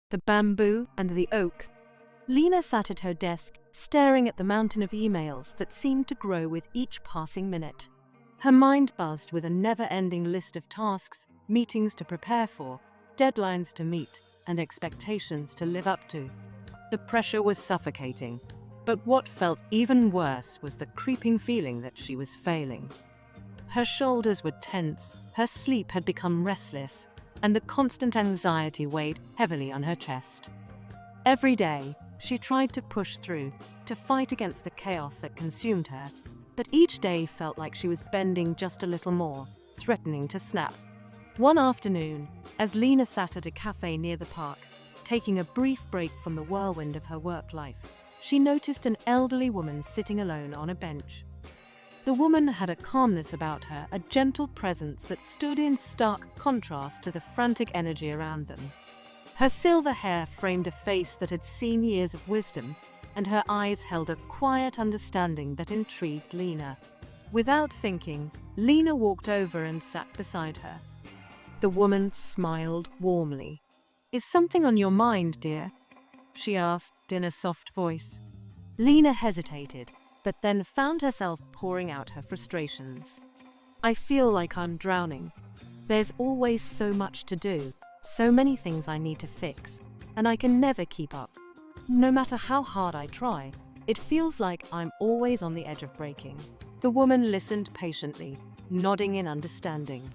The bamboo and the oak. Lena sat at her desk, staring at the mountain of emails that seemed to grow with each passing minute. Her mind buzzed with a never-ending list of tasks, meetings to prepare for, deadlines to meet, and expectations to live up to. The pressure was suffocating, but what felt even worse was the creeping feeling that she was failing. Her shoulders were tense, her sleep had become restless, and the constant anxiety weighed heavily on her chest. Every day, she tried to push through, to fight against the chaos that consumed her, but each day felt like she was bending just a little more, threatening to snap. One afternoon, as Lena sat at a cafe near the park, taking a brief break from the whirlwind of her work life, she noticed an elderly woman sitting alone on a bench. The woman had a calmness about her, a gentle presence that stood in stark contrast to the frantic energy around them. Her silver hair framed a face that had seen years of wisdom, and her eyes held a quiet understanding that intrigued Lena. Without thinking, Lena walked over and sat beside her. The woman smiled warmly. "Is something on your mind, dear?" she asked in a soft voice. Lena hesitated, but then found herself pouring out her frustrations. "I feel like I'm drowning. There's always so much to do, so many things I need to fix, and I can never keep up. No matter how hard I try, it feels like I'm always on the edge of breaking." The woman listened patiently, nodding in understanding.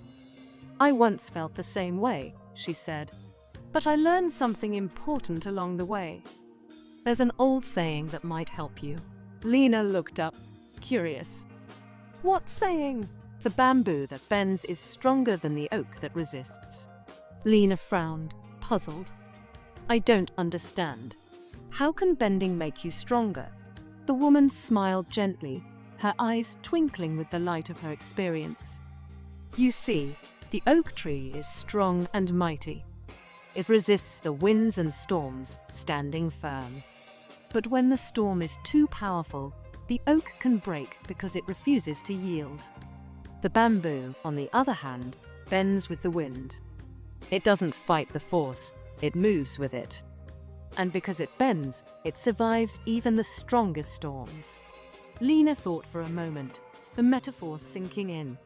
"I once felt the same way," she said, "but I learned something important along the way. There's an old saying that might help you." Lena looked up, curious. "What saying?" "The bamboo that bends is stronger than the oak that resists." Lena frowned, puzzled. "I don't understand. How can bending make you stronger?" The woman smiled gently, her eyes twinkling with the light of her experience. "You see, the oak tree is strong and mighty. It resists the winds and storms, standing firm. But when the storm is too powerful, the oak can break because it refuses to yield. The bamboo, on the other hand, bends with the wind. It doesn't fight the force, it moves with it. And because it bends, it survives even the strongest storms." Lena thought for a moment, the metaphor sinking in.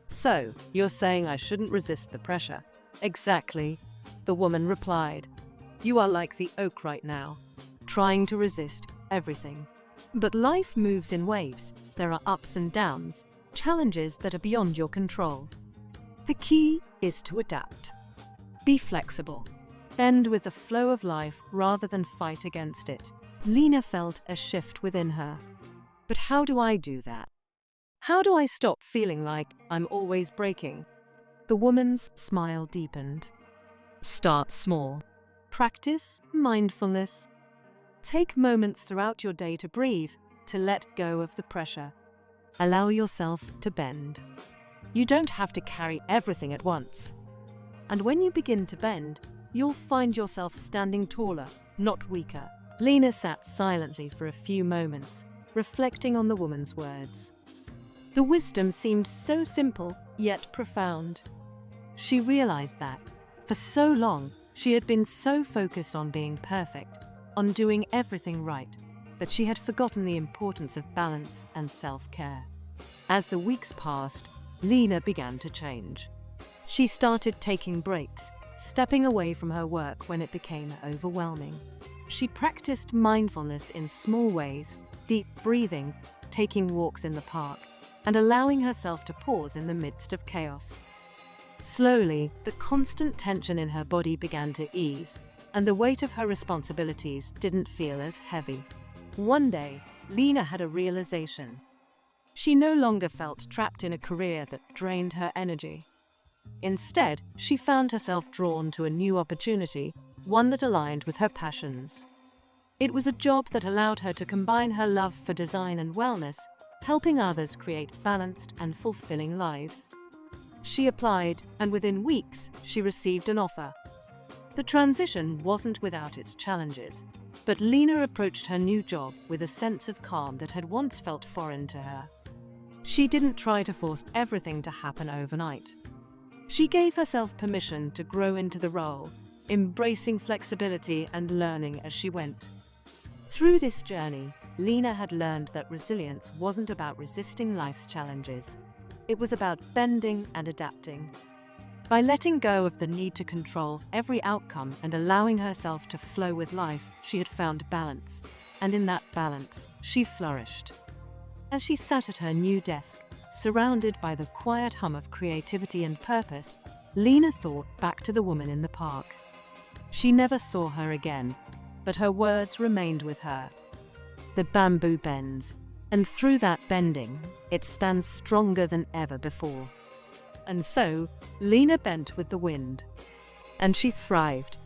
"So, you're saying I shouldn't resist the pressure?" "Exactly," the woman replied. "You are like the oak right now, trying to resist everything. But life moves in waves. There are ups and downs, challenges that are beyond your control. The key is to adapt. Be flexible. Bend with the flow of life rather than fight against it." Lena felt a shift within her. "But how do I do that? How do I stop feeling like I'm always breaking?" The woman's smile deepened. "Start small. Practice mindfulness. Take moments throughout your day to breathe, to let go of the pressure. Allow yourself to bend. You don't have to carry everything at once. And when you begin to bend, you'll find yourself standing taller, not weaker." Lena sat silently for a few moments, reflecting on the woman's words. The wisdom seemed so simple, yet profound. She realized that, for so long, she had been so focused on being perfect, on doing everything right, that she had forgotten the importance of balance and self-care. As the weeks passed, Lena began to change. She started taking breaks, stepping away from her work when it became overwhelming. She practiced mindfulness in small ways, deep breathing, taking walks in the park, and allowing herself to pause in the midst of chaos. Slowly, the constant tension in her body began to ease, and the weight of her responsibilities didn't feel as heavy. One day, Lena had a realization. She no longer felt trapped in a career that drained her energy. Instead, she found herself drawn to a new opportunity, one that aligned with her passions. It was a job that allowed her to combine her love for design and wellness, helping others create balanced and fulfilling lives. She applied, and within weeks, she received an offer. The transition wasn't without its challenges, but Lena approached her new job with a sense of calm that had once felt foreign to her. She didn't try to force everything to happen overnight. She gave herself permission to grow into the role, embracing flexibility and learning as she went. Through this journey, Lena had learned that resilience wasn't about resisting life's challenges. It was about bending and adapting. By letting go of the need to control every outcome and allowing herself to flow with life, she had found balance. And in that balance, she flourished. As she sat at her new desk, surrounded by the quiet hum of creativity and purpose, Lena thought back to the woman in the park. She never saw her again, but her words remained with her. The bamboo bends, and through that bending, it stands stronger than ever before. And so, Lena bent with the wind. And she thrived,